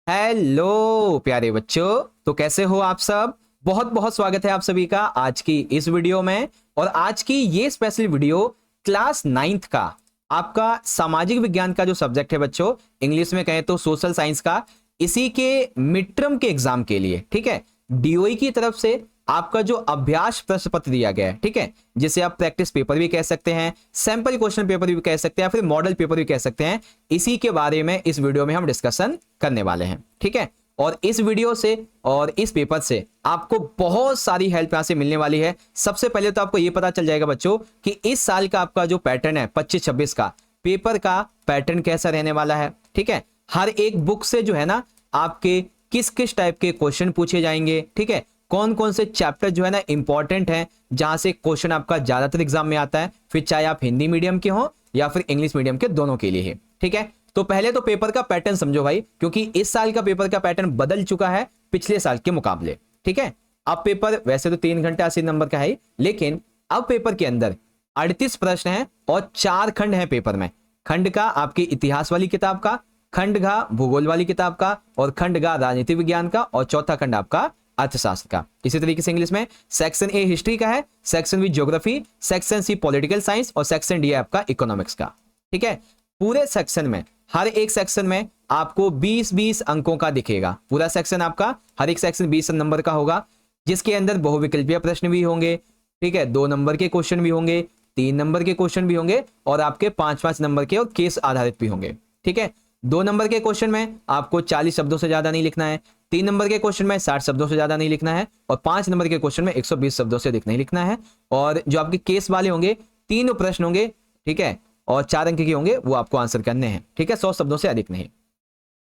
Hello प्यारे बच्चों, तो कैसे हो आप सब। बहुत बहुत स्वागत है आप सभी का आज की इस वीडियो में। और आज की ये स्पेशल वीडियो क्लास 9th का आपका सामाजिक विज्ञान का जो सब्जेक्ट है बच्चों, इंग्लिश में कहें तो सोशल साइंस का, इसी के मिड टर्म के एग्जाम के लिए, ठीक है, डीओई की तरफ से आपका जो अभ्यास प्रश्न पत्र दिया गया है, ठीक है, जिसे आप प्रैक्टिस पेपर भी कह सकते हैं, सैंपल क्वेश्चन पेपर भी कह सकते हैं, फिर मॉडल पेपर भी कह सकते हैं। इसी के बारे में इस वीडियो में हम डिस्कशन करने वाले हैं, ठीक है। और इस वीडियो से और इस पेपर से आपको बहुत सारी हेल्प यहां से मिलने वाली है। सबसे पहले तो आपको यह पता चल जाएगा बच्चों कि इस साल का आपका जो पैटर्न है 25-26 का पेपर का पैटर्न कैसा रहने वाला है, ठीक है। हर एक बुक से जो है ना आपके किस किस टाइप के क्वेश्चन पूछे जाएंगे, ठीक है, कौन कौन से चैप्टर जो है ना इंपॉर्टेंट है, जहां से क्वेश्चन आपका ज्यादातर एग्जाम में आता है, फिर चाहे आप हिंदी मीडियम के हो या फिर इंग्लिश मीडियम के, दोनों के लिए है, ठीक है। तो पहले तो पेपर का पैटर्न समझो भाई, क्योंकि इस साल का पेपर का पैटर्न बदल चुका है पिछले साल के मुकाबले, ठीक है। अब पेपर वैसे तो 3 घंटे 80 नंबर का है, लेकिन अब पेपर के अंदर 38 प्रश्न है और 4 खंड है पेपर में। खंड का आपकी इतिहास वाली किताब का, खंड का भूगोल वाली किताब का, और खंड का राजनीति विज्ञान का, और चौथा खंड आपका अर्थशास्त्र का। इसी तरीके से इंग्लिश में सेक्शन ए हिस्ट्री का है, section B geography, section C political science, और सेक्शन डी है आपका इकोनॉमिक्स का, ठीक है। पूरे सेक्शन में, हर एक सेक्शन में आपको 20-20 अंकों का दिखेगा। पूरा सेक्शन आपका, हर एक सेक्शन 20 नंबर का होगा, जिसके अंदर बहुविकल्पीय प्रश्न भी होंगे, ठीक है, 2 नंबर के क्वेश्चन भी होंगे, 3 नंबर के क्वेश्चन भी होंगे, और आपके 5-5 नंबर के और केस आधारित भी होंगे, ठीक है। 2 नंबर के क्वेश्चन में आपको 40 शब्दों से ज्यादा नहीं लिखना है, 3 नंबर के क्वेश्चन में 60 शब्दों से ज्यादा नहीं लिखना है, और 5 नंबर के क्वेश्चन में 120 शब्दों से अधिक नहीं लिखना है। और जो आपके केस वाले होंगे 3 प्रश्न होंगे, ठीक है, और 4 अंक के होंगे, वो आपको आंसर करने हैं, ठीक है, 100 शब्दों से अधिक नहीं,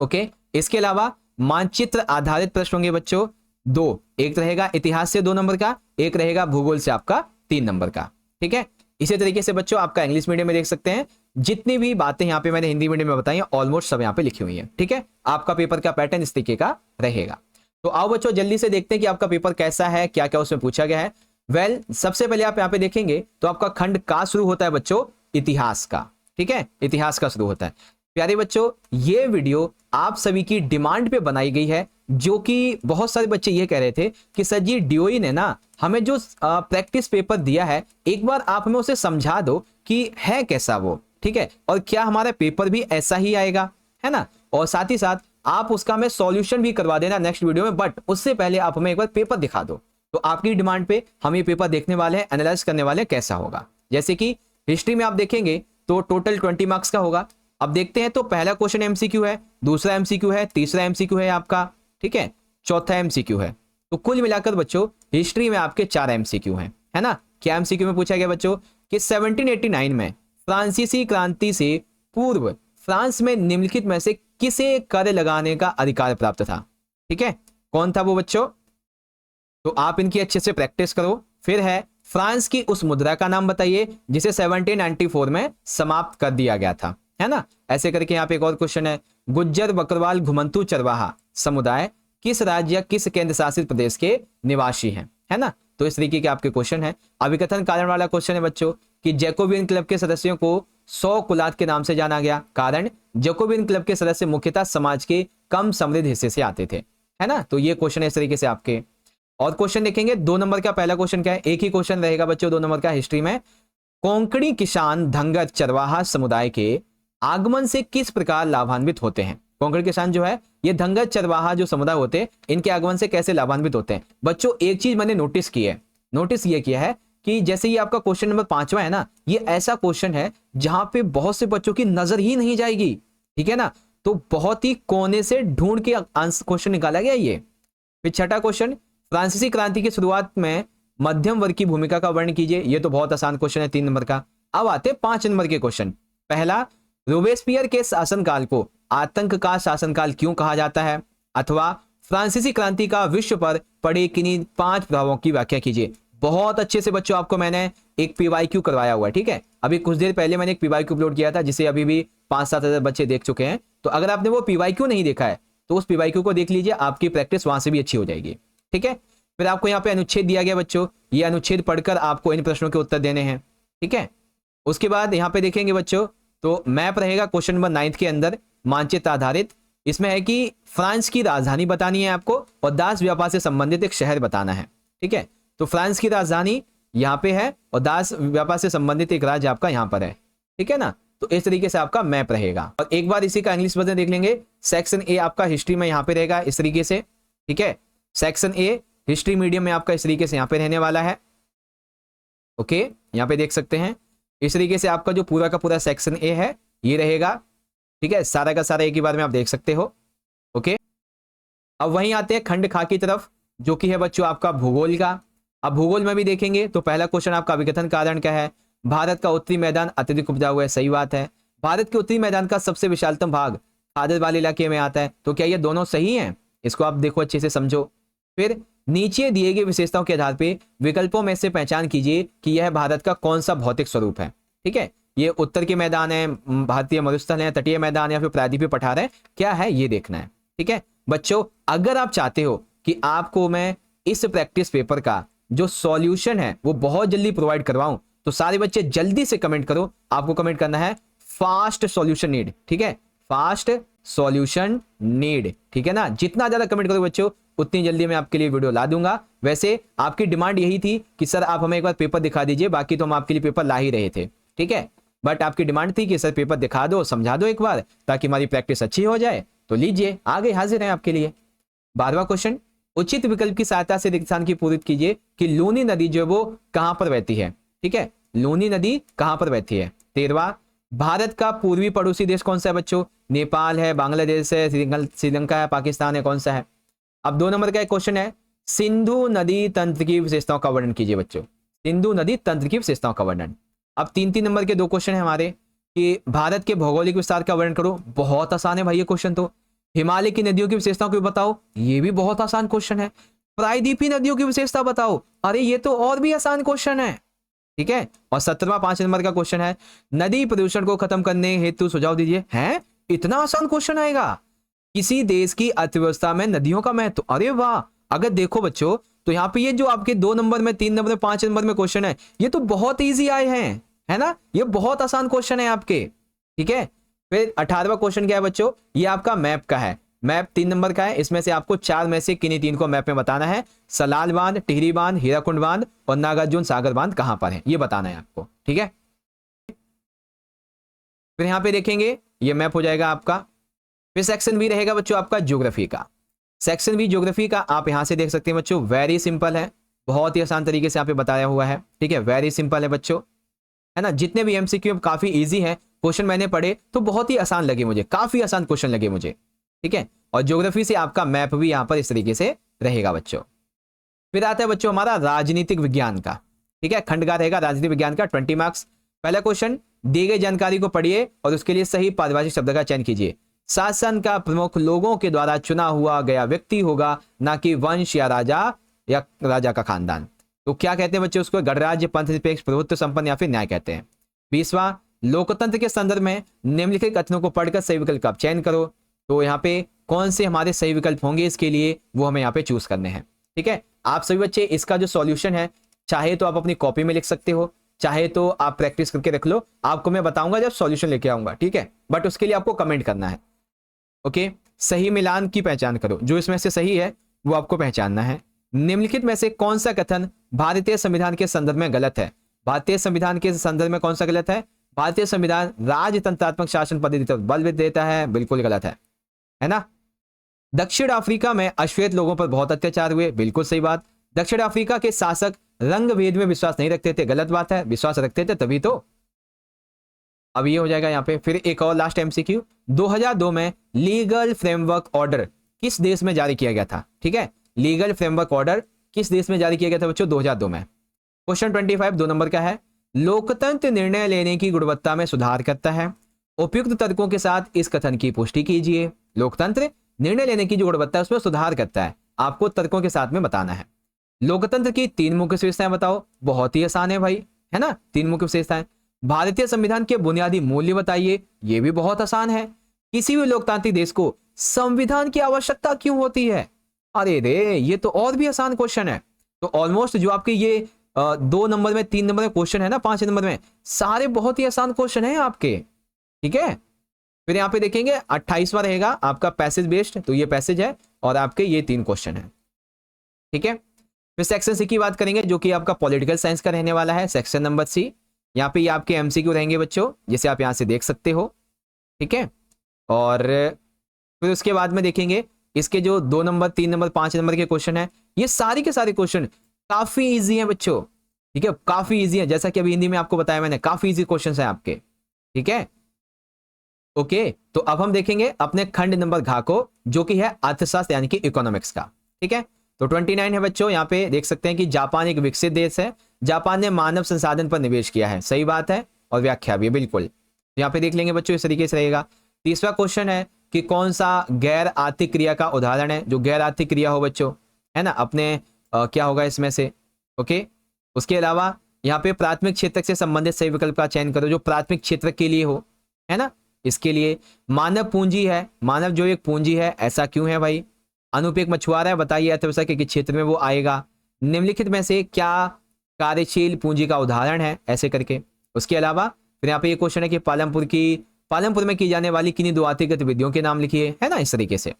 ओके। इसके अलावा मानचित्र आधारित प्रश्न होंगे बच्चों 2, एक रहेगा इतिहास से 2 नंबर का, एक रहेगा भूगोल से आपका 3 नंबर का, ठीक है। इसी तरीके से बच्चों आपका इंग्लिश मीडियम में देख सकते हैं, जितनी भी बातें यहाँ पे मैंने हिंदी मीडियम में बताई हैं ऑलमोस्ट सब यहाँ पे लिखी हुई है, ठीक है। आपका पेपर का पैटर्न इस तरीके का रहेगा। तो आओ बच्चों जल्दी से देखते हैं कि आपका पेपर कैसा है, क्या क्या उसमें पूछा गया है। सबसे पहले आप यहाँ पे देखेंगे तो आपका खंड का शुरू होता है बच्चों इतिहास का, ठीक है, इतिहास का शुरू होता है। प्यारे बच्चों, ये वीडियो आप सभी की डिमांड पे बनाई गई है, जो कि बहुत सारे बच्चे ये कह रहे थे कि सर जी डीओई ने ना हमें जो प्रैक्टिस पेपर दिया है, एक बार आप हमें उसे समझा दो कि है कैसा वो, ठीक है, और क्या हमारा पेपर भी ऐसा ही आएगा, है ना। और साथ ही साथ आप उसका हमें सॉल्यूशन भी करवा देना नेक्स्ट वीडियो में, बट उससे पहले आप हमें एक बार पेपर दिखा दो। तो आपकी डिमांड पे हम ये पेपर देखने वाले हैं, एनालाइज करने वाले हैं कैसा होगा। जैसे कि हिस्ट्री में आप देखेंगे तो टोटल 20 मार्क्स का होगा। अब देखते हैं तो पहला क्वेश्चन एमसीक्यू है, दूसरा एमसीक्यू है, तीसरा एमसीक्यू है आपका, ठीक है, चौथा एमसीक्यू है। तो कुल मिलाकर बच्चों हिस्ट्री में आपके 4 एमसीक्यू हैं, है ना। क्या एमसीक्यू में पूछा गया बच्चों कि 1789 में फ्रांसीसी क्रांति से पूर्व फ्रांस में निम्नलिखित में से किसे कर लगाने का अधिकार प्राप्त था, ठीक है, कौन था वो बच्चों। तो आप इनकी अच्छे से प्रैक्टिस करो। फिर है फ्रांस की उस मुद्रा का नाम बताइए जिसे 1794 में समाप्त कर दिया गया था, है ना। ऐसे करके यहाँ पे एक और क्वेश्चन है, गुज्जर बकरवाल घुमंतू चरवाहा समुदाय किस राज्य या किस केंद्र शासित प्रदेश के निवासी हैं, है ना। तो इस तरीके के आपके क्वेश्चन है। अभिकथन कारण वाला क्वेश्चन है बच्चों कि जैकोबियन क्लब के सदस्यों को 100 कुलात के नाम से जाना गया, कारण जैकोबियन क्लब के सदस्य मुख्यतः समाज के कम समृद्ध हिस्से से आते थे, है ना। तो ये क्वेश्चन है इस तरीके से आपके। और क्वेश्चन देखेंगे 2 नंबर का, पहला क्वेश्चन क्या है, एक ही क्वेश्चन रहेगा बच्चों 2 नंबर का हिस्ट्री में, कोंकणी किसान धंगर चरवाहा समुदाय के आगमन से किस प्रकार लाभान्वित होते हैं। कोंकणी किसान जो है ये धंगर चरवाहा जो समुदाय होते हैं, इनके आगमन से कैसे लाभान्वित होते हैं। बच्चों एक चीज मैंने नोटिस ये किया है कि जैसे ये आपका क्वेश्चन नंबर 5वां है ना, ये ऐसा क्वेश्चन है जहां पे बहुत से बच्चों की नजर ही नहीं जाएगी, ठीक है ना। तो बहुत ही कोने से ढूंढ के क्वेश्चन निकाला गया ये। फिर छठा क्वेश्चन, फ्रांसीसी क्रांति की शुरुआत में मध्यम वर्ग की भूमिका का वर्णन कीजिए। ये तो बहुत आसान क्वेश्चन है 3 नंबर का। अब आते 5 नंबर के क्वेश्चन। पहला, रोबेस्पियर के शासनकाल को आतंक का शासनकाल क्यों कहा जाता है, अथवा फ्रांसीसी क्रांति का विश्व पर पड़े किन्हीं 5 प्रभावों की व्याख्या कीजिए। बहुत अच्छे से बच्चों आपको मैंने एक पीवाईक्यू करवाया हुआ है, ठीक है। अभी कुछ देर पहले मैंने एक पीवाईक्यू अपलोड किया था, जिसे अभी भी 5-7 हजार बच्चे देख चुके हैं। तो अगर आपने वो पीवाईक्यू नहीं देखा है तो उस पीवाईक्यू को देख लीजिए, आपकी प्रैक्टिस वहां से भी अच्छी हो जाएगी, ठीक है। फिर आपको यहाँ पे अनुच्छेद दिया गया बच्चों, ये अनुच्छेद पढ़कर आपको इन प्रश्नों के उत्तर देने हैं, ठीक है। उसके बाद यहाँ पे देखेंगे बच्चों तो मैप रहेगा क्वेश्चन नंबर 9 के अंदर, मानचित्र आधारित इसमें है कि फ्रांस की राजधानी बतानी है आपको और दास व्यापार से संबंधित एक शहर बताना है। ठीक है, तो फ्रांस की राजधानी यहाँ पे है और दास व्यापार से संबंधित एक राज्य आपका यहाँ पर है। ठीक है ना, तो इस तरीके से आपका मैप रहेगा। और एक बार इसी का इंग्लिश वर्जन देख लेंगे। सेक्शन ए आपका हिस्ट्री में यहाँ पे रहेगा इस तरीके से। ठीक है, सेक्शन ए हिस्ट्री मीडियम में आपका इस तरीके से यहाँ पे रहने वाला है। ओके, यहाँ पे देख सकते हैं इस तरीके से आपका जो पूरा का पूरा सेक्शन ए है ये रहेगा। ठीक है, सारा का सारा एक ही बार में आप देख सकते हो। ओके, अब वहीं आते हैं खंड खा की तरफ, जो कि है बच्चों आपका भूगोल का। अब भूगोल में भी देखेंगे तो पहला क्वेश्चन आपका विघटन कारण क्या है। भारत का उत्तरी मैदान अत्यधिक उपजाऊ है, सही बात है। भारत के उत्तरी मैदान का सबसे विशालतम भाग खादर वाले इलाके में आता है, तो क्या ये दोनों सही हैं? इसको आप देखो, अच्छे से समझो। फिर नीचे दिए गए विशेषताओं के आधार पर विकल्पों में से पहचान कीजिए कि यह भारत का कौन सा भौतिक स्वरूप है। ठीक है, ये उत्तर के मैदान है, भारतीय मरुस्थल है, तटीय मैदान या फिर प्रायद्वीपीय पठार है, क्या है ये देखना है। ठीक है बच्चों, अगर आप चाहते हो कि आपको मैं इस प्रैक्टिस पेपर का जो सॉल्यूशन है वो बहुत जल्दी प्रोवाइड करवाऊं, तो सारे बच्चे जल्दी से कमेंट करो। आपको कमेंट करना है फास्ट सॉल्यूशन नीड। ठीक है, फास्ट सॉल्यूशन नीड। ठीक है ना, जितना ज्यादा कमेंट करो बच्चों उतनी जल्दी मैं आपके लिए वीडियो ला दूंगा। वैसे आपकी डिमांड यही थी कि सर आप हमें एक बार पेपर दिखा दीजिए, बाकी तो हम आपके लिए पेपर ला ही रहे थे। ठीक है, बट आपकी डिमांड थी कि सर पेपर दिखा दो, समझा दो एक बार, ताकि हमारी प्रैक्टिस अच्छी हो जाए। तो लीजिए, आगे हाजिर है आपके लिए। 12वां क्वेश्चन, उचित विकल्प की सहायता से रिक्तान की पूरित कीजिए कि लूनी नदी जो वो कहां पर बहती है। ठीक है, लूनी नदी कहां पर बहती है। 13वां, भारत का पूर्वी पड़ोसी देश कौन सा है बच्चों। नेपाल है, बांग्लादेश है, श्रीलंका है, पाकिस्तान है, कौन सा है। अब 2 नंबर का एक क्वेश्चन है, सिंधु नदी तंत्र की विशेषताओं का वर्णन कीजिए बच्चों। सिंधु नदी तंत्र की विशेषताओं का वर्णन। अब 3-3 नंबर के 2 क्वेश्चन है हमारे कि भारत के भौगोलिक विस्तार का वर्णन करो। बहुत आसान है भाई ये क्वेश्चन तो। हिमालय की नदियों की विशेषताओं को बताओ, ये भी बहुत आसान क्वेश्चन है। प्रायद्वीपीय नदियों की विशेषता बताओ, अरे ये तो और भी आसान क्वेश्चन है। ठीक है, और 17वां 5 नंबर का क्वेश्चन है, नदी प्रदूषण को खत्म करने हेतु सुझाव दीजिए। है, इतना आसान क्वेश्चन आएगा। किसी देश की अर्थव्यवस्था में नदियों का महत्व, अरे वाह। अगर देखो बच्चों तो यहाँ पे ये जो आपके 2 नंबर में, 3 नंबर में, 5 नंबर में क्वेश्चन है, ये तो बहुत ईजी आए हैं, है ना, ये बहुत आसान क्वेश्चन है आपके। ठीक है, फिर 18वां क्वेश्चन क्या है बच्चों, ये आपका मैप का है। मैप 3 नंबर का है, इसमें से आपको 4 में से किन्हीं 3 को मैप में बताना है। सलाल बांध, टिहरी बांध, हीराकुंड बांध और नागार्जुन सागर बांध कहां पर है, ये बताना है आपको। ठीक है, फिर यहां पे देखेंगे ये मैप हो जाएगा आपका। फिर सेक्शन बी रहेगा बच्चों आपका ज्योग्राफी का। सेक्शन बी ज्योग्राफी का आप यहां से देख सकते हैं बच्चों, वेरी सिंपल है, बहुत ही आसान तरीके से यहाँ पे बताया हुआ है। ठीक है, वेरी सिंपल है बच्चों, है ना। जितने भी एमसीक्यू काफी इजी है, क्वेश्चन मैंने पढ़े तो बहुत ही आसान लगे मुझे, काफी आसान क्वेश्चन लगे मुझे। ठीक है, और ज्योग्राफी से आपका मैप भी यहाँ पर इस तरीके से रहेगा बच्चों। फिर आता है बच्चों हमारा राजनीतिक विज्ञान का। ठीक है, खंड का रहेगा राजनीतिक विज्ञान का, 20 मार्क्स। पहला क्वेश्चन, दी गई जानकारी को पढ़िए और उसके लिए सही पारिभाषिक शब्द का चयन कीजिए। शासन का प्रमुख लोगों के द्वारा चुना हुआ गया व्यक्ति होगा, ना कि वंश या राजा का खानदान। तो क्या कहते हैं बच्चे उसको, गणराज्य, पंथ निरपेक्ष, प्रभुत्व संपन्न या फिर न्याय कहते हैं। 20वां, लोकतंत्र के संदर्भ में निम्नलिखित कथनों को पढ़कर सही विकल्प का चयन करो। तो यहाँ पे कौन से हमारे सही विकल्प होंगे इसके लिए, वो हमें यहाँ पे चूज करने हैं। ठीक है, आप सभी बच्चे इसका जो सॉल्यूशन है, चाहे तो आप अपनी कॉपी में लिख सकते हो, चाहे तो आप प्रैक्टिस करके रख लो, आपको मैं बताऊंगा जब सॉल्यूशन लेके आऊंगा। ठीक है, बट उसके लिए आपको कमेंट करना है। ओके, सही मिलान की पहचान करो, जो इसमें से सही है वो आपको पहचानना है। निम्नलिखित में से कौन सा कथन भारतीय संविधान के संदर्भ में गलत है। भारतीय संविधान के संदर्भ में कौन सा गलत है। भारतीय संविधान राजतंत्रात्मक शासन पद्धति पर बल देता है, बिल्कुल गलत है ना। दक्षिण अफ्रीका में अश्वेत लोगों पर बहुत अत्याचार हुए, बिल्कुल सही बात। दक्षिण अफ्रीका के शासक रंग भेद में विश्वास नहीं रखते थे, गलत बात है, विश्वास रखते थे तभी तो। अब ये हो जाएगा यहाँ पे। फिर एक और लास्ट एमसीक्यू, 2002 में लीगल फ्रेमवर्क ऑर्डर किस देश में जारी किया गया था। ठीक है, लीगल फ्रेमवर्क ऑर्डर किस देश में जारी किया गया था बच्चों, 2002 में। क्वेश्चन 25 2 नंबर का है, लोकतंत्र निर्णय लेने की गुणवत्ता में सुधार करता है। उपयुक्त तर्कों के साथ इस कथन की पुष्टि कीजिए। लोकतंत्र निर्णय लेने की जो गुणवत्ता है उसमें सुधार करता है, आपको तर्कों के साथ में बताना है। लोकतंत्र की 3 मुख्य विशेषताएं बताओ, बहुत ही आसान है भाई, है ना, 3 मुख्य विशेषताएं। भारतीय संविधान के बुनियादी मूल्य बताइए, ये भी बहुत आसान है। किसी भी लोकतांत्रिक देश को संविधान की आवश्यकता क्यों होती है, अरे रे ये तो और भी आसान क्वेश्चन है। तो ऑलमोस्ट जो आपके ये 2 नंबर में, 3 नंबर में क्वेश्चन है ना, 5 नंबर में, सारे बहुत ही आसान क्वेश्चन है आपके। ठीक है, फिर यहाँ पे देखेंगे 28वां रहेगा आपका पैसेज बेस्ड, तो ये पैसेज है और आपके ये 3 क्वेश्चन है। ठीक है, फिर सेक्शन सी की बात करेंगे जो कि आपका पॉलिटिकल साइंस का रहने वाला है, सेक्शन नंबर सी। यहाँ पे ये आपके एमसीक्यू रहेंगे बच्चों, जैसे आप यहाँ से देख सकते हो। ठीक है, और फिर उसके बाद में देखेंगे इसके जो 2 नंबर 3 नंबर 5 नंबर के क्वेश्चन है, ये सारी के सारे क्वेश्चन काफी इजी हैं बच्चों। ठीक है, काफी इजी है, जैसा कि अभी हिंदी में आपको बताया मैंने, काफी इजी क्वेश्चन है आपके। ठीक है, ओके। तो अब हम देखेंगे अपने खंड नंबर घ को, जो कि है अर्थशास्त्र यानी कि इकोनॉमिक्स का। ठीक है, तो 29 है बच्चों, यहाँ पे देख सकते हैं कि जापान एक विकसित देश है, जापान ने मानव संसाधन पर निवेश किया है, सही बात है, और व्याख्या भी है बिल्कुल। यहाँ पे देख लेंगे बच्चों, इस तरीके से रहेगा। तीसरा क्वेश्चन है कि कौन सा गैर आर्थिक क्रिया का उदाहरण है, जो गैर आर्थिक क्रिया हो बच्चों, है ना, अपने क्या होगा इसमें से। ओके, उसके अलावा यहाँ पे प्राथमिक क्षेत्र से संबंधित सही विकल्प का चयन करो जो प्राथमिक क्षेत्र के लिए हो, है ना। इसके लिए मानव पूंजी है, मानव जो एक पूंजी है, ऐसा क्यों है भाई। अनुपेक मछुआरा है, बताइए अर्थव्यवस्था के किस क्षेत्र में वो आएगा। निम्नलिखित में से क्या कार्यशील पूंजी का उदाहरण है, ऐसे करके। उसके अलावा फिर यहाँ पे ये क्वेश्चन है कि पालमपुर में की जाने वाली किन्हीं दो आर्थिक गतिविधियों के नाम लिखिए, है ना, इस तरीके से।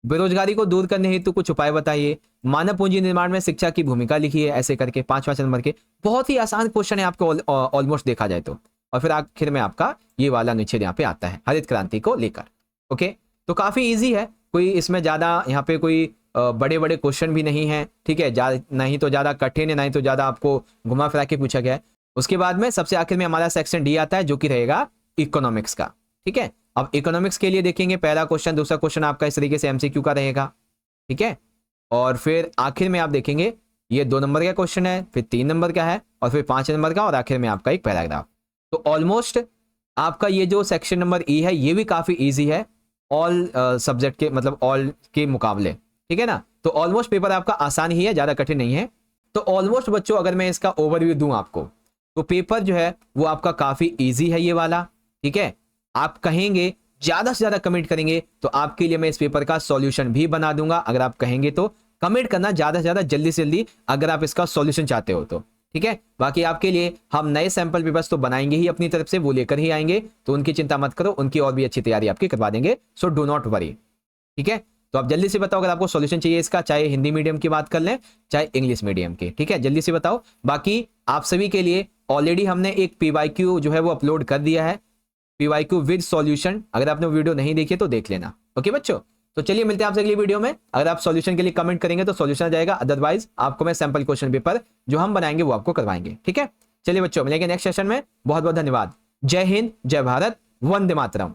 बेरोजगारी को दूर करने हेतु कुछ उपाय बताइए, मानव पूंजी निर्माण में शिक्षा की भूमिका लिखिए, ऐसे करके 5 नंबर के। बहुत ही आसान क्वेश्चन है आपको ऑलमोस्ट देखा जाए तो। और फिर आखिर में आपका ये वाला अनुच्छेद यहाँ पे आता है हरित क्रांति को लेकर। ओके, तो काफी इजी है, कोई इसमें ज्यादा यहाँ पे कोई बड़े बड़े क्वेश्चन भी नहीं है। ठीक है, नहीं तो ज्यादा कठिन है, नहीं तो ज्यादा आपको घुमा फिरा के पूछा गया है। उसके बाद में सबसे आखिर में हमारा सेक्शन डी आता है, जो कि रहेगा इकोनॉमिक्स का। ठीक है, अब इकोनॉमिक्स के लिए देखेंगे पहला क्वेश्चन, दूसरा क्वेश्चन आपका इस तरीके से एमसीक्यू का रहेगा। ठीक है, और फिर आखिर में आप देखेंगे ये 2 नंबर का क्वेश्चन है, फिर 3 नंबर का है, और फिर 5 नंबर का, और आखिर में आपका एक पैराग्राफ। तो ऑलमोस्ट आपका ये जो सेक्शन नंबर ई है, ये भी काफी इजी है ऑल सब्जेक्ट के, मतलब ऑल के मुकाबले। ठीक है ना, तो ऑलमोस्ट पेपर आपका आसान ही है, ज्यादा कठिन नहीं है। तो ऑलमोस्ट बच्चों अगर मैं इसका ओवरव्यू दूं आपको, तो पेपर जो है वो आपका काफी इजी है ये वाला। ठीक है, आप कहेंगे ज्यादा से ज्यादा कमेंट करेंगे तो आपके लिए मैं इस पेपर का सॉल्यूशन भी बना दूंगा। अगर आप कहेंगे तो कमेंट करना ज्यादा से ज्यादा, जल्दी से जल्दी, अगर आप इसका सॉल्यूशन चाहते हो तो। ठीक है, बाकी आपके लिए हम नए सैंपल पेपर्स तो बनाएंगे ही अपनी तरफ से, वो लेकर ही आएंगे, तो उनकी चिंता मत करो, उनकी और भी अच्छी तैयारी आपकी करवा देंगे, सो डू नॉट वरी। ठीक है, तो आप जल्दी से बताओ अगर आपको सॉल्यूशन चाहिए इसका, चाहे हिंदी मीडियम की बात कर लें चाहे इंग्लिश मीडियम की। ठीक है, जल्दी से बताओ। बाकी आप सभी के लिए ऑलरेडी हमने एक पीवाईक्यू जो है वो अपलोड कर दिया है, पीवाईक्यू विद सॉल्यूशन। अगर आपने वीडियो नहीं देखी तो देख लेना। ओके बच्चों, तो चलिए मिलते हैं आपसे अगली वीडियो में। अगर आप सॉल्यूशन के लिए कमेंट करेंगे तो सॉल्यूशन आ जाएगा, अदरवाइज आपको मैं सैंपल क्वेश्चन पेपर जो हम बनाएंगे वो आपको करवाएंगे। ठीक है, चलिए बच्चों मिलेंगे नेक्स्ट सेशन में। बहुत बहुत धन्यवाद। जय हिंद, जय भारत, वंदे मातरम।